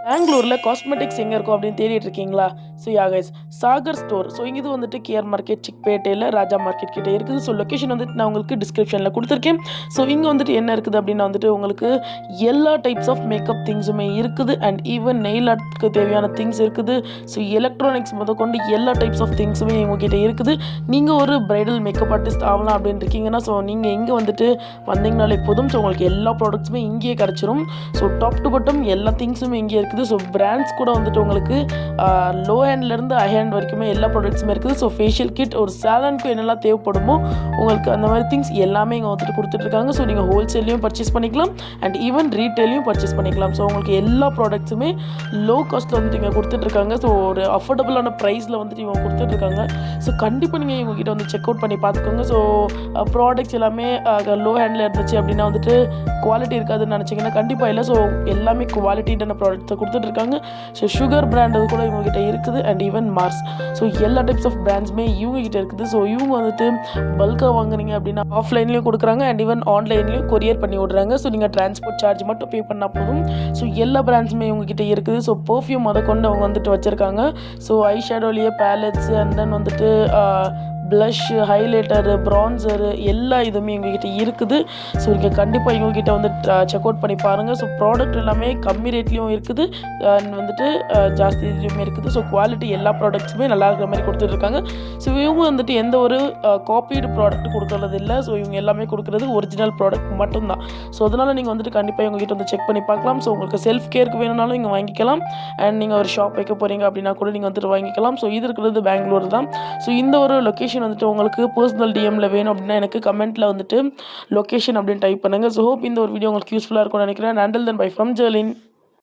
பெங்களூரில் காஸ்மெட்டிக்ஸ் எங்கே இருக்கும் அப்படின்னு தேடிட்டு இருக்கீங்களா? So yeah guys, Sagar store. So இது வந்துட்டு கேஆர் மார்க்கெட் சிக்பேட்டையில் ராஜா மார்க்கெட் கிட்டே இருக்குது. ஸோ லொக்கேஷன் வந்துட்டு நான் உங்களுக்கு டிஸ்கிரிப்ஷனில் கொடுத்துருக்கேன். ஸோ இங்கே வந்துட்டு என்ன இருக்குது அப்படின்னா வந்துட்டு உங்களுக்கு எல்லா டைப்ஸ் ஆஃப் மேக்கப் திங்ஸுமே இருக்குது. அண்ட் ஈவன் நெயில் ஆர்ட்க்கு தேவையான திங்ஸ் இருக்குது. ஸோ எலக்ட்ரானிக்ஸ் முதற்கொண்டு எல்லா டைப்ஸ் ஆஃப் திங்ஸுமே உங்ககிட்ட இருக்குது. நீங்கள் ஒரு பிரைடல் மேக்கப் ஆர்டிஸ்ட் ஆகலாம் அப்படின்னு இருக்கீங்கன்னா ஸோ நீங்கள் இங்கே வந்துட்டு வந்தீங்கனாலே போதும். ஸோ உங்களுக்கு எல்லா ப்ராடக்ட்ஸுமே இங்கேயே கிடச்சிரும். ஸோ டாப் டு பாட்டம் எல்லா திங்ஸுமே இங்கே இருக்குது. ஸோ பிராண்ட்ஸ் கூட வந்துட்டு உங்களுக்கு லோ ஹேண்ட்லேருந்து ஹை ஹேண்ட் வரைக்குமே எல்லா ப்ராடக்ட்ஸுமே இருக்குது. ஸோ ஃபேஷியல் கிட் ஒரு சேலனுக்கு என்னெல்லாம் தேவைப்படுமோ உங்களுக்கு அந்த மாதிரி திங்ஸ் எல்லாமே இங்கே வந்துட்டு கொடுத்துட்ருக்காங்க. ஸோ நீங்கள் ஹோல்சேல்லையும் பர்ச்சேஸ் பண்ணிக்கலாம் அண்ட் ஈவன் ரீட்டெயிலையும் பர்ச்சேஸ் பண்ணிக்கலாம். ஸோ உங்களுக்கு எல்லா ப்ராடக்ட்ஸுமே லோ காஸ்ட்டில் வந்துட்டு இங்கே கொடுத்துட்ருக்காங்க. ஸோ ஒரு அஃபோர்டபுளான ப்ரைஸில் வந்துட்டு இவங்க கொடுத்துட்ருக்காங்க. ஸோ கண்டிப்பாக நீங்கள் இவங்ககிட்ட வந்து செக் அவுட் பண்ணி பார்த்துக்கோங்க. ஸோ ப்ராடக்ட்ஸ் எல்லாமே லோ ஹேண்டில் இருந்துச்சு அப்படின்னா வந்துட்டு குவாலிட்டி இருக்காதுன்னு நினச்சிங்கன்னா கண்டிப்பாக இல்லை. ஸோ எல்லாமே குவாலிட்டியான ப்ராடக்ட்ஸை கொடுத்துட்ருக்காங்க. ஸோ சுகர் பிராண்ட் அது கூட இவங்ககிட்ட இருக்குது அண்ட் ஈவன் மார்ஸ். ஸோ எல்லா டைப்ஸ் ஆஃப் பிராண்ட்ஸுமே இவங்ககிட்ட இருக்குது. ஸோ இவங்க வந்துட்டு பல்காக வாங்குறீங்க அப்படின்னா ஆஃப்லைன்லேயும் கொடுக்குறாங்க அண்ட் ஈவன் ஆன்லைன்லேயும் கொரியர் பண்ணி விட்றாங்க. ஸோ நீங்கள் டிரான்ஸ்போர்ட் சார்ஜ் மட்டும் பே பண்ணால் போதும். ஸோ எல்லா பிராண்ட்ஸுமே இவங்ககிட்ட இருக்குது. ஸோ பர்ஃப்யூம் அதை கொண்டு அவங்க வந்துட்டு வச்சுருக்காங்க. ஸோ ஐ ஷேடோலேயே பேலட்ஸு அண்ட் தென் வந்துட்டு ப்ளஷ்ஷு, ஹைலைட்டரு, ப்ரான்சரு எல்லா இதுவுமே எங்ககிட்ட இருக்குது. ஸோ நீங்கள் கண்டிப்பாக இவங்ககிட்ட வந்து செக் அவுட் பண்ணி பாருங்கள். ஸோ ப்ராடக்ட் எல்லாமே கம்மி ரேட்லேயும் இருக்குது அண்ட் வந்துட்டு ஜாஸ்தி இதுலேயுமே இருக்குது. ஸோ குவாலிட்டி எல்லா ப்ராடக்ட்ஸுமே நல்லா இருக்கிற மாதிரி கொடுத்துட்ருக்காங்க. ஸோ இவங்க வந்துட்டு எந்த ஒரு காப்பீடு ப்ராடக்ட் கொடுக்கறது இல்லை. ஸோ இவங்க எல்லாமே கொடுக்குறது ஒரிஜினல் ப்ராடக்ட் மட்டும்தான். ஸோ அதனால் நீங்கள் வந்துட்டு கண்டிப்பாக இவங்ககிட்ட வந்து செக் பண்ணி பார்க்கலாம். ஸோ உங்களுக்கு செல்ஃப் கேருக்கு வேணும்னாலும் இங்கே வாங்கிக்கலாம் அண்ட் நீங்கள் ஒரு ஷாப் வைக்க போகிறீங்க அப்படின்னா கூட நீங்கள் வந்துட்டு வாங்கிக்கலாம். ஸோ இது இருக்கிறது பெங்களூர் தான். ஸோ இந்த ஒரு லொக்கேஷன் வந்துட்டு உங்களுக்கு பர்சனல் டிஎம்ல வேணும் அப்படின்னா எனக்கு கமெண்ட்டில் வந்துட்டு லொக்கேஷன் அப்படின்னு டைப் பண்ணுங்கள். ஸோ ஹோப் இந்த ஒரு வீடியோ உங்களுக்கு யூஸ்ஃபுல்லாக இருக்கும்னு நினைக்கிறேன். Until then by from Jerlin.